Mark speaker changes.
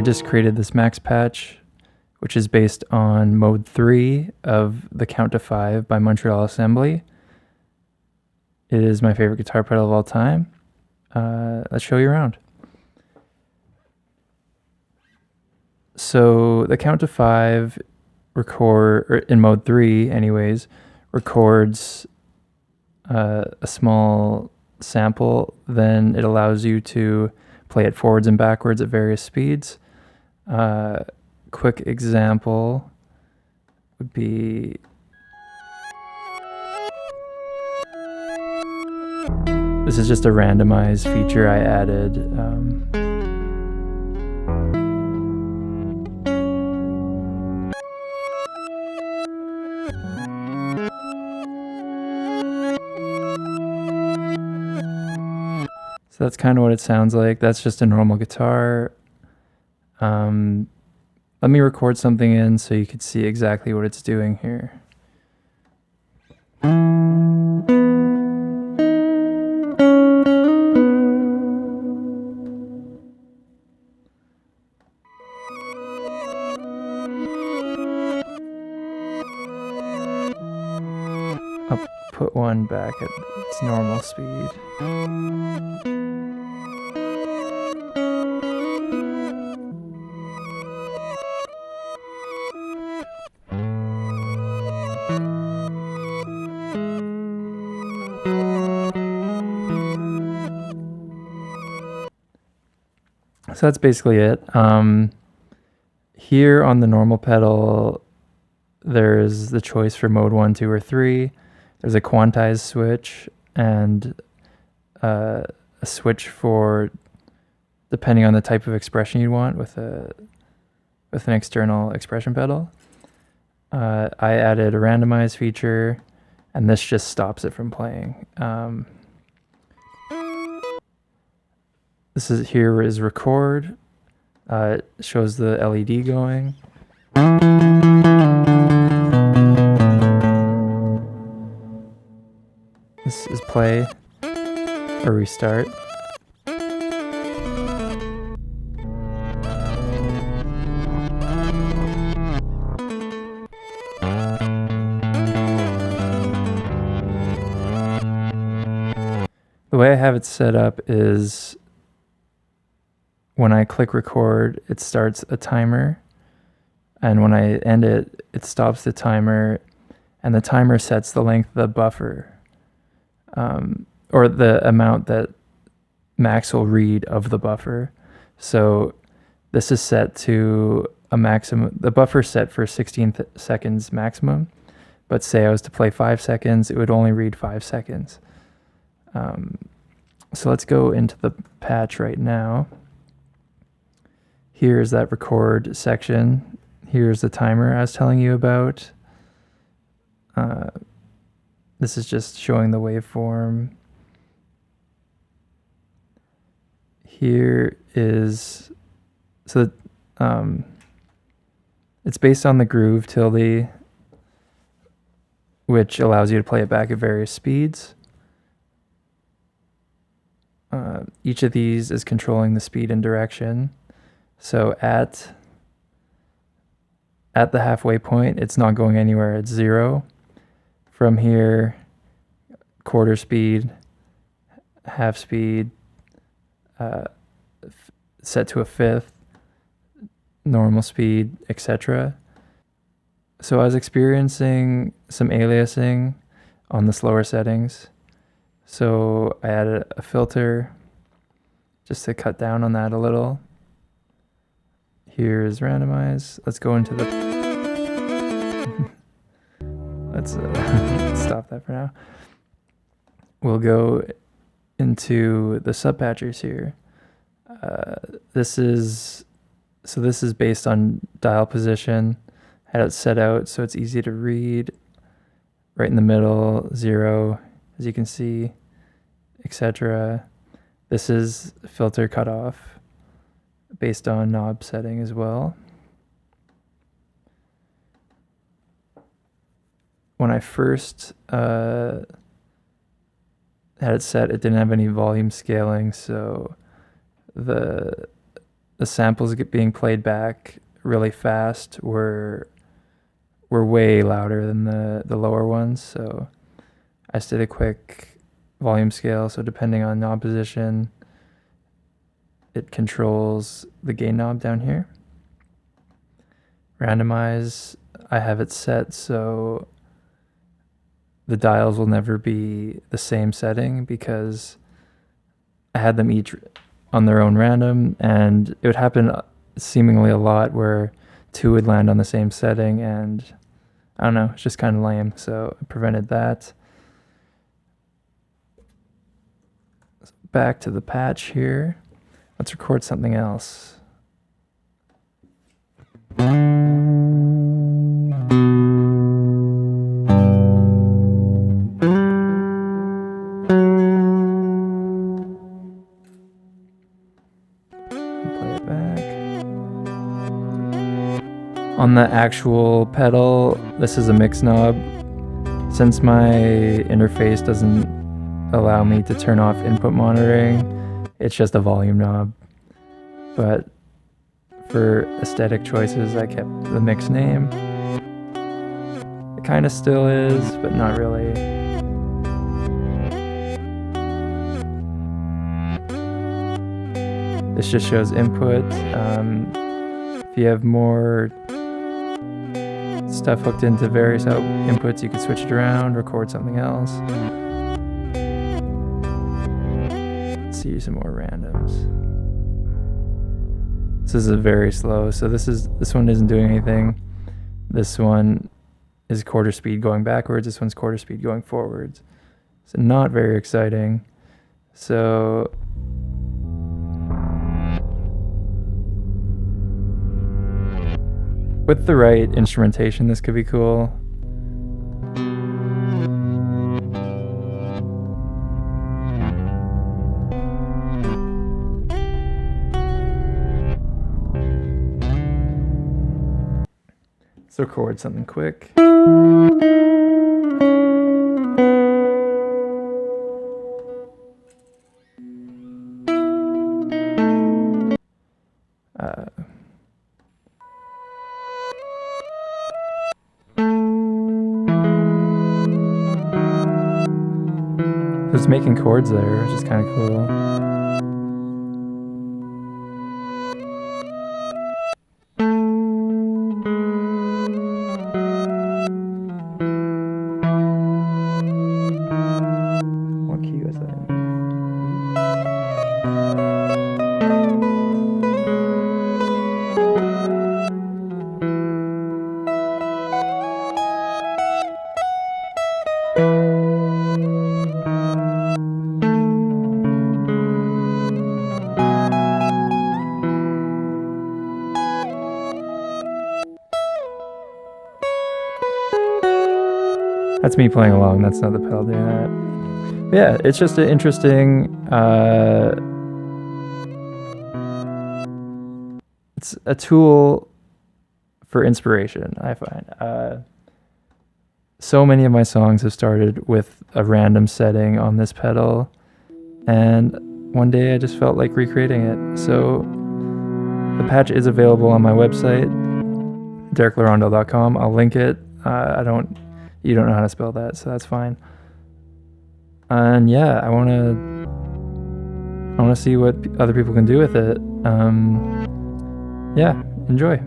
Speaker 1: just created this max patch, which is based on mode 3 of the Count to 5 by Montreal Assembly. It is my favorite guitar pedal of all time. Let's show you around. So the Count to 5 or in mode 3 anyways, records a small sample. Then it allows you to play it forwards and backwards at various speeds. Quick example would be this is just a randomized feature I added. So that's kind of what it sounds like. That's just a normal guitar. Let me record something in so you could see exactly what it's doing here. I'll put one back at its normal speed. So that's basically it. Here on the normal pedal, there's the choice for mode 1, 2, or 3. There's a quantized switch and a switch for depending on the type of expression you want with an external expression pedal. I added a randomized feature, and this just stops it from playing. This is record. It shows the LED going. This is play or restart. The way I have it set up is when I click record, it starts a timer, and when I end it, it stops the timer, and the timer sets the length of the buffer, or the amount that Max will read of the buffer. So this is set to a maximum. The buffer is set for 16 seconds maximum, but say I was to play 5 seconds, it would only read 5 seconds. So let's go into the patch right now. Here's that record section. Here's the timer I was telling you about. This is just showing the waveform. Here is, so it's based on the groove tilde, which allows you to play it back at various speeds. Each of these is controlling the speed and direction. So at the halfway point, it's not going anywhere. It's 0. From here, quarter speed, half speed, set to a fifth, normal speed, etc. So I was experiencing some aliasing on the slower settings. So I added a filter just to cut down on that a little. Here's randomize. Let's go into the let's stop that for now. We'll go into the subpatchers here. This is based on dial position. Had it set out so it's easy to read. Right in the middle, 0, as you can see, etc. This is filter cutoff based on knob setting as well. When I first had it set, it didn't have any volume scaling, so the the samples being played back really fast were way louder than the lower ones. So I just did a quick volume scale. So depending on knob position, it controls the gain knob down here. Randomize, I have it set so the dials will never be the same setting because I had them each on their own random, and it would happen seemingly a lot where two would land on the same setting, and I don't know, it's just kind of lame, so I prevented that. Back to the patch here. Let's record something else. Play it back. On the actual pedal, this is a mix knob. Since my interface doesn't allow me to turn off input monitoring, it's just a volume knob. But for aesthetic choices, I kept the mix name. It kind of still is, but not really. This just shows input. If you have more stuff hooked into various inputs, you can switch it around, record something else. Let's see some more randoms. This is a very slow, so this one isn't doing anything. This one is quarter speed going backwards, this one's quarter speed going forwards. So not very exciting. So with the right instrumentation, this could be cool. Let's record something quick. Just making chords there, which is kind of cool. What key was that in? That's me playing along, that's not the pedal doing that. But yeah, it's just an interesting, it's a tool for inspiration, I find. So many of my songs have started with a random setting on this pedal, and one day I just felt like recreating it. So the patch is available on my website, dereklarondel.com. I'll link it. You don't know how to spell that, so that's fine. And yeah, I want to see what other people can do with it. Yeah, enjoy.